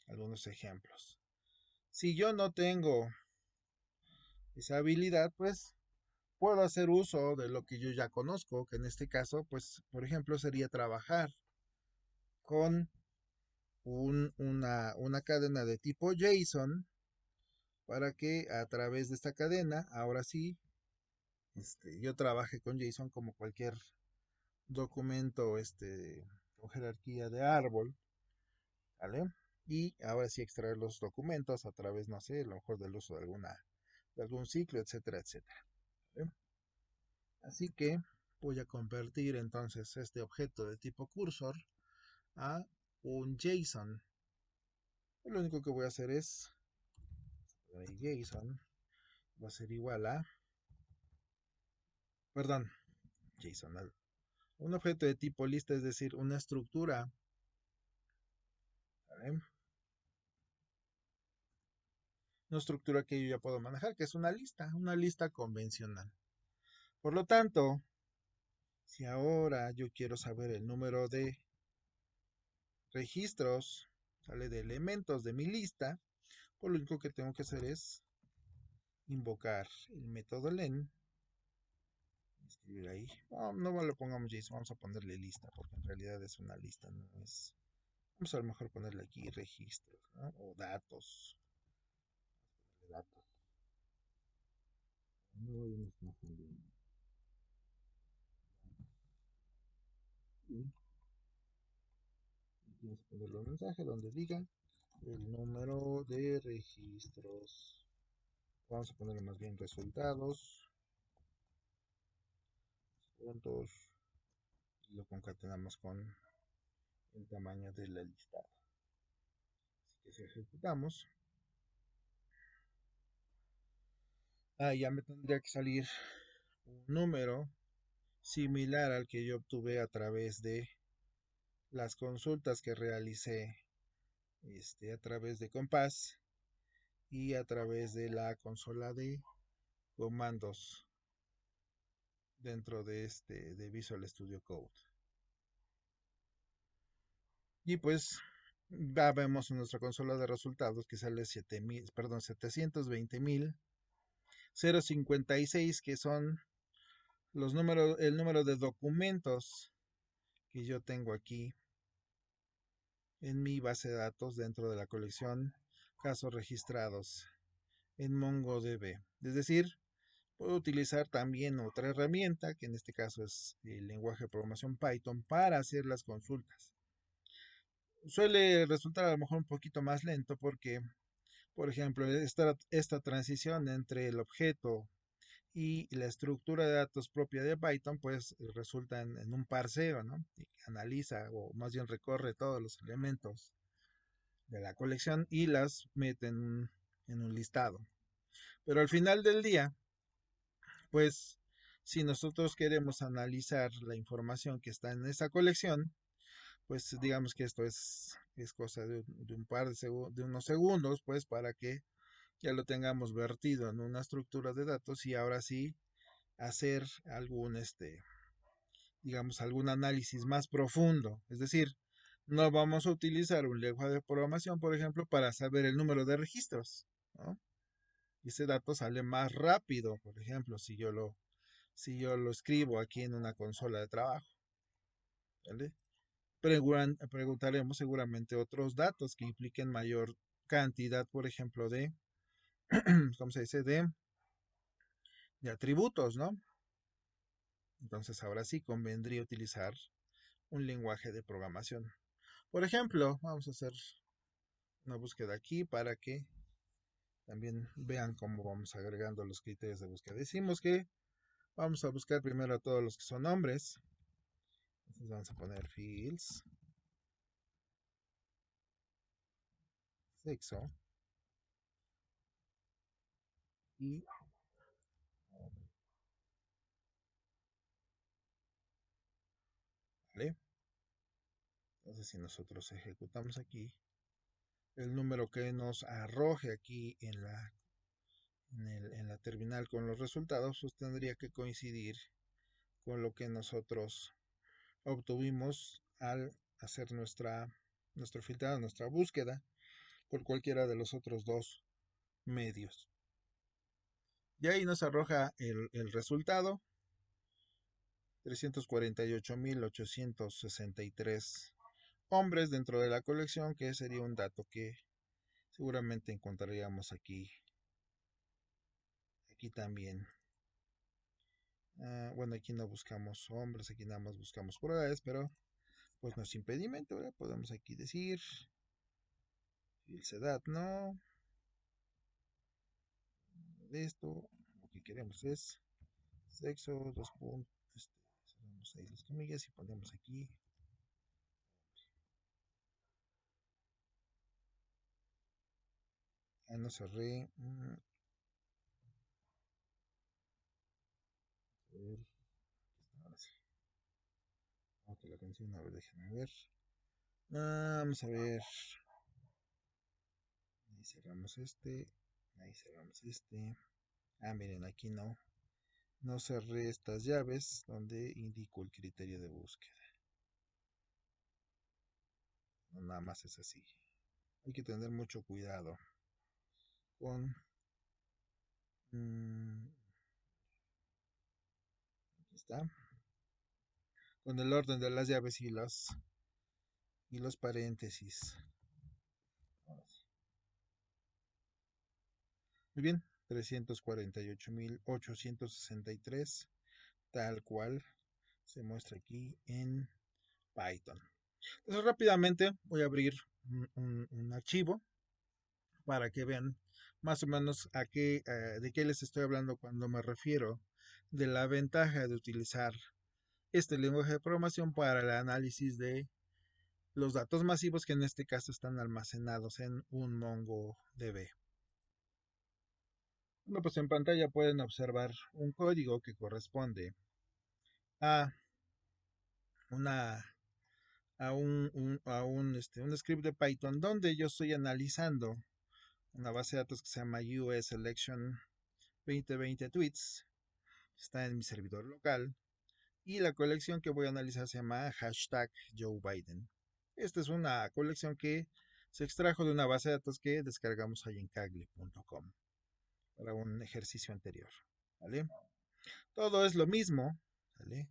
Algunos ejemplos. Si yo no tengo esa habilidad, pues puedo hacer uso de lo que yo ya conozco, que en este caso, pues, por ejemplo, sería trabajar con una cadena de tipo JSON para que a través de esta cadena, ahora sí, yo trabaje con JSON como cualquier documento con jerarquía de árbol, ¿vale? Y ahora sí extraer los documentos a través, no sé, a lo mejor del uso de algún ciclo, etcétera, etcétera. ¿Vale? Así que voy a convertir entonces este objeto de tipo cursor a un JSON. Lo único que voy a hacer es JSON va a ser igual a, perdón, JSON, Un objeto de tipo lista, es decir, una estructura, ¿vale? Una estructura que yo ya puedo manejar, que es una lista convencional. Por lo tanto, si ahora yo quiero saber el número de registros, ¿sale? De elementos de mi lista, pues lo único que tengo que hacer es invocar el método len, escribir ahí. No le pongamos JSON, vamos a ponerle lista, porque en realidad es una lista, no es. Vamos a lo mejor ponerle aquí registros, ¿no? O datos. Datos. No, no está bien. Y vamos a ponerle un mensaje donde diga el número de registros. Vamos a ponerle más bien resultados, puntos, y lo concatenamos con el tamaño de la lista. Así que si ejecutamos, ya me tendría que salir un número similar al que yo obtuve a través de las consultas que realicé a través de Compass y a través de la consola de comandos dentro de Visual Studio Code. Y pues ya vemos en nuestra consola de resultados que sale 720.056, que son el número de documentos que yo tengo aquí en mi base de datos dentro de la colección casos registrados en MongoDB. Es decir, puedo utilizar también otra herramienta, que en este caso es el lenguaje de programación Python, para hacer las consultas. Suele resultar a lo mejor un poquito más lento porque, por ejemplo, esta transición entre el objeto y la estructura de datos propia de Python, pues resulta en un parseo, ¿no? Y analiza o más bien recorre todos los elementos de la colección y las mete en un listado. Pero al final del día, pues si nosotros queremos analizar la información que está en esa colección, pues digamos que esto es cosa de un par de unos segundos, pues para que ya lo tengamos vertido en una estructura de datos y ahora sí hacer digamos, algún análisis más profundo. Es decir, no vamos a utilizar un lenguaje de programación, por ejemplo, para saber el número de registros, ¿no? Y ese dato sale más rápido, por ejemplo, si yo lo escribo aquí en una consola de trabajo, ¿vale? Preguntaremos seguramente otros datos que impliquen mayor cantidad, por ejemplo, ¿cómo se dice? De atributos, ¿no? Entonces ahora sí convendría utilizar un lenguaje de programación. Por ejemplo, vamos a hacer una búsqueda aquí para que también vean cómo vamos agregando los criterios de búsqueda. Decimos que vamos a buscar primero a todos los que son hombres. Entonces vamos a poner fields, sexo y ¿vale? Entonces si nosotros ejecutamos aquí, el número que nos arroje aquí en la terminal con los resultados, pues tendría que coincidir con lo que nosotros obtuvimos al hacer nuestro filtrado, nuestra búsqueda por cualquiera de los otros dos medios. Y ahí nos arroja el resultado, 348.863 hombres dentro de la colección, que sería un dato que seguramente encontraríamos aquí también. Bueno, aquí no buscamos hombres, aquí nada más buscamos por edades, pero pues no es impedimento, ¿verdad? Podemos aquí decir edad, no. De esto, lo que queremos es sexo, dos puntos, cerramos ahí las comillas y ponemos aquí. No cerré. A ver, ahora sí. la canción, a ver, déjenme ver. Vamos a ver. Ahí cerramos este. Ahí cerramos este. Miren, aquí no cerré estas llaves donde indico el criterio de búsqueda. No, nada más es así. Hay que tener mucho cuidado con... Aquí está. Con el orden de las llaves y los paréntesis. Muy bien, 348.863, tal cual se muestra aquí en Python. Entonces rápidamente voy a abrir un archivo para que vean más o menos de qué les estoy hablando cuando me refiero de la ventaja de utilizar este lenguaje de programación para el análisis de los datos masivos que en este caso están almacenados en un MongoDB. Bueno, pues en pantalla pueden observar un código que corresponde a una un script de Python donde yo estoy analizando una base de datos que se llama US Election 2020 Tweets. Está en mi servidor local. Y la colección que voy a analizar se llama hashtag Joe Biden. Esta es una colección que se extrajo de una base de datos que descargamos ahí en kaggle.com para un ejercicio anterior. ¿Vale? Todo es lo mismo, ¿vale?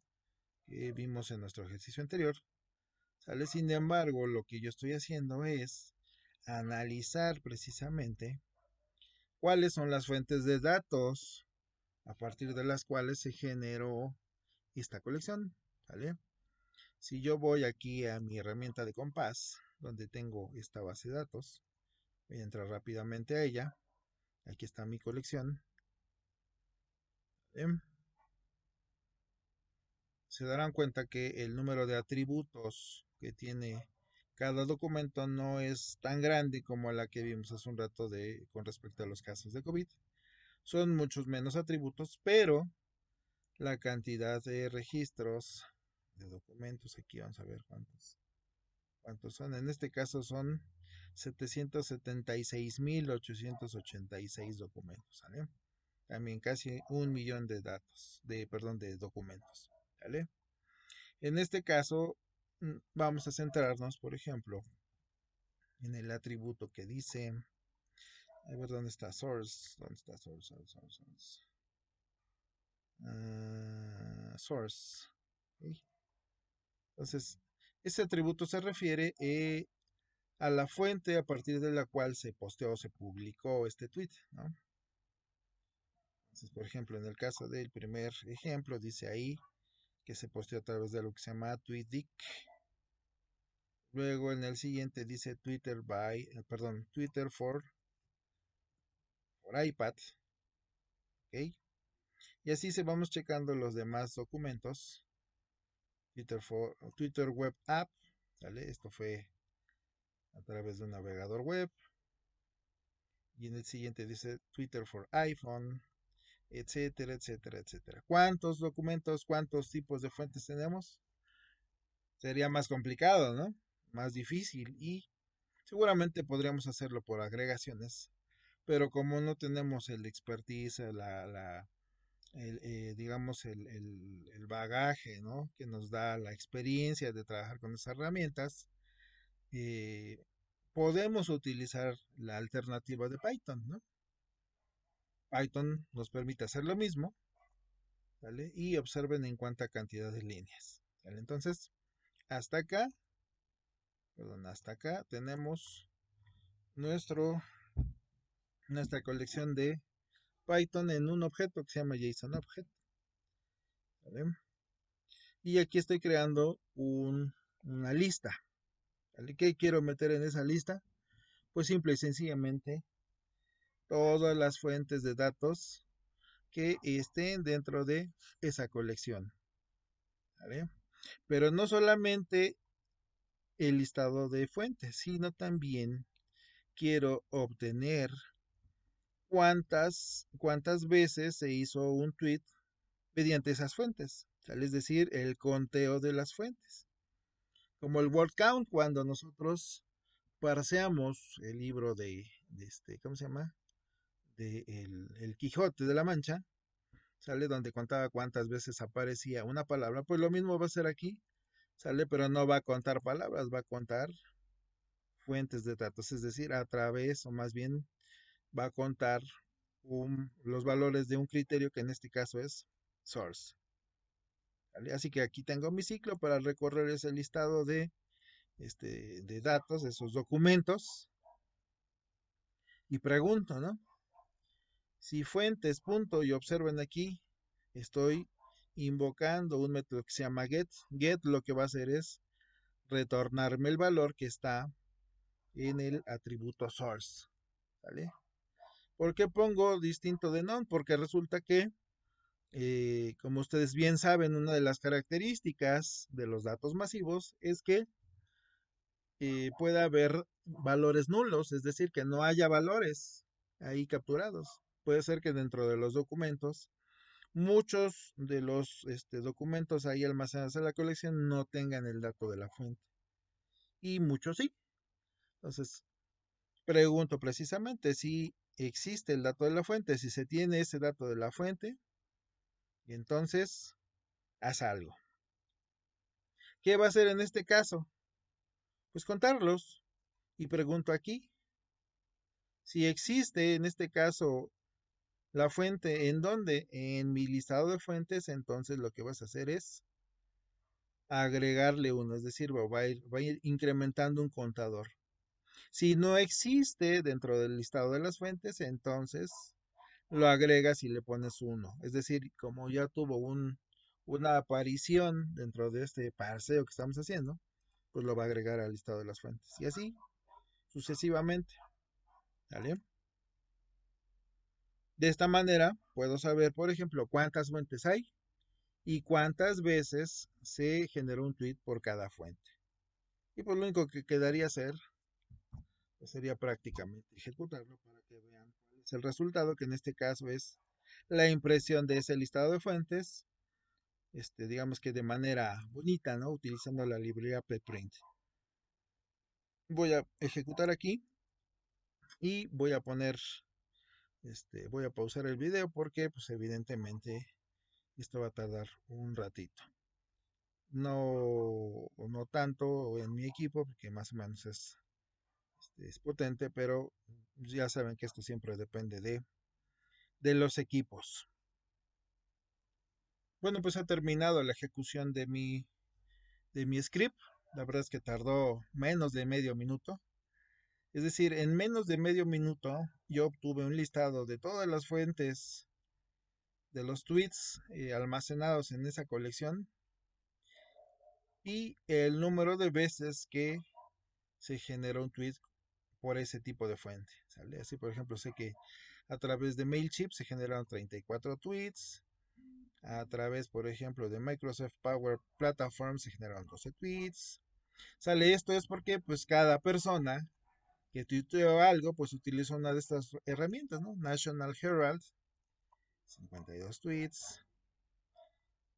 Que vimos en nuestro ejercicio anterior. ¿Sale? Sin embargo, lo que yo estoy haciendo es analizar precisamente cuáles son las fuentes de datos a partir de las cuales se generó esta colección. ¿Vale? Si yo voy aquí a mi herramienta de compás, donde tengo esta base de datos, voy a entrar rápidamente a ella. Aquí está mi colección. ¿Vale? Se darán cuenta que el número de atributos que tiene cada documento no es tan grande como la que vimos hace un rato con respecto a los casos de COVID. Son muchos menos atributos, pero la cantidad de registros de documentos, aquí vamos a ver cuántos son. En este caso son 776.886 documentos, ¿sale? También casi 1 millón de datos, de documentos, ¿vale? En este caso, vamos a centrarnos, por ejemplo, en el atributo que dice, a ver dónde está source, source. ¿Okay? Entonces, ese atributo se refiere a la fuente a partir de la cual se posteó o se publicó este tweet, ¿no? Entonces, por ejemplo, en el caso del primer ejemplo, dice ahí que se posteó a través de lo que se llama TweetDeck. Luego en el siguiente dice Twitter for iPad. ¿Ok? Y así se vamos checando los demás documentos. Twitter Web App. ¿Sale? Esto fue a través de un navegador web. Y en el siguiente dice Twitter for iPhone, etcétera, etcétera, etcétera. ¿Cuántos documentos, cuántos tipos de fuentes tenemos? Sería más complicado, ¿no? Más difícil y seguramente podríamos hacerlo por agregaciones, pero como no tenemos el expertise, digamos el bagaje, ¿no? Que nos da la experiencia de trabajar con esas herramientas, podemos utilizar la alternativa de Python, ¿no? Python nos permite hacer lo mismo, ¿vale? Y observen en cuánta cantidad de líneas, ¿vale? Entonces, hasta acá, hasta acá tenemos nuestra colección de Python en un objeto que se llama JSON Object, ¿vale? Y aquí estoy creando una lista, ¿vale? ¿Qué quiero meter en esa lista? Pues simple y sencillamente todas las fuentes de datos que estén dentro de esa colección, ¿vale? Pero no solamente el listado de fuentes, sino también quiero obtener cuántas veces se hizo un tweet mediante esas fuentes, ¿vale? Es decir, el conteo de las fuentes. como el word count cuando nosotros parseamos el libro de ¿cómo se llama? De el Quijote de la Mancha, ¿sale? Donde contaba cuántas veces aparecía una palabra, pues lo mismo va a ser aquí, ¿sale? Pero no va a contar palabras, va a contar fuentes de datos, es decir, a través, o más bien va a contar los valores de un criterio que en este caso es source. ¿Vale? Así que aquí tengo mi ciclo para recorrer ese listado de datos, de esos documentos, y pregunto, ¿no? Si fuentes, punto, y observen aquí, estoy invocando un método que se llama get. Get lo que va a hacer es retornarme el valor que está en el atributo source. ¿Vale? ¿Por qué pongo distinto de none? Porque resulta que, como ustedes bien saben, una de las características de los datos masivos es que pueda haber valores nulos, es decir, que no haya valores ahí capturados. Puede ser que dentro de los documentos, muchos de los documentos ahí almacenados en la colección no tengan el dato de la fuente y muchos sí. Entonces, pregunto precisamente si existe el dato de la fuente, si se tiene ese dato de la fuente, y entonces haz algo. ¿Qué va a hacer en este caso? Pues contarlos. Y pregunto aquí, si existe en este caso la fuente, ¿en dónde? En mi listado de fuentes, entonces lo que vas a hacer es agregarle uno, es decir, va a ir incrementando un contador. Si no existe dentro del listado de las fuentes, entonces lo agregas y le pones uno. Es decir, como ya tuvo una aparición dentro de este parseo que estamos haciendo, pues lo va a agregar al listado de las fuentes. Y así sucesivamente. ¿Vale? De esta manera puedo saber, por ejemplo, cuántas fuentes hay y cuántas veces se generó un tweet por cada fuente. Y pues lo único que quedaría hacer pues sería prácticamente ejecutarlo para que vean cuál es el resultado, que en este caso es la impresión de ese listado de fuentes, digamos que de manera bonita, ¿no? Utilizando la librería preprint. Voy a ejecutar aquí y voy a poner, voy a pausar el video porque pues evidentemente esto va a tardar un ratito. No tanto en mi equipo, porque más o menos es potente, pero ya saben que esto siempre depende de los equipos. Bueno, pues ha terminado la ejecución de mi script. La verdad es que tardó menos de medio minuto. Es decir, en menos de medio minuto yo obtuve un listado de todas las fuentes de los tweets almacenados en esa colección y el número de veces que se generó un tweet por ese tipo de fuente. ¿Sale? Así, por ejemplo, sé que a través de Mailchimp se generaron 34 tweets. A través, por ejemplo, de Microsoft Power Platform se generaron 12 tweets. Sale, esto es porque pues cada persona que tuiteó algo pues utiliza una de estas herramientas, ¿no? National Herald, 52 tweets.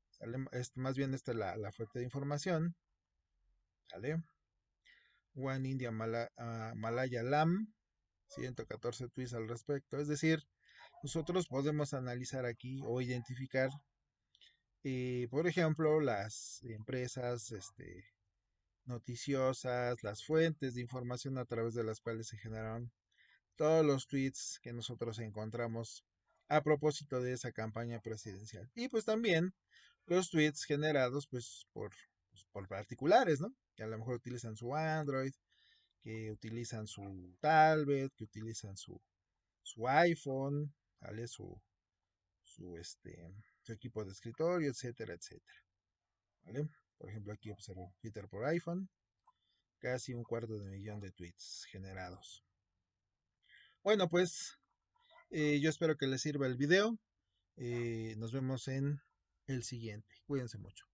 ¿Sale? Más bien esta es la fuente de información. ¿Sale? One India Malaya Lam, 114 tweets al respecto. Es decir, nosotros podemos analizar aquí o identificar, por ejemplo, las empresas noticiosas, las fuentes de información a través de las cuales se generaron todos los tweets que nosotros encontramos a propósito de esa campaña presidencial. Y pues también los tweets generados por particulares, ¿no? Que a lo mejor utilizan su Android, que utilizan su tablet, que utilizan su iPhone, ¿vale? Su equipo de escritorio, etcétera, etcétera. ¿Vale? Por ejemplo, aquí observo Twitter por iPhone, casi 1/4 de millón de tweets generados. Bueno, pues yo espero que les sirva el video. Nos vemos en el siguiente. Cuídense mucho.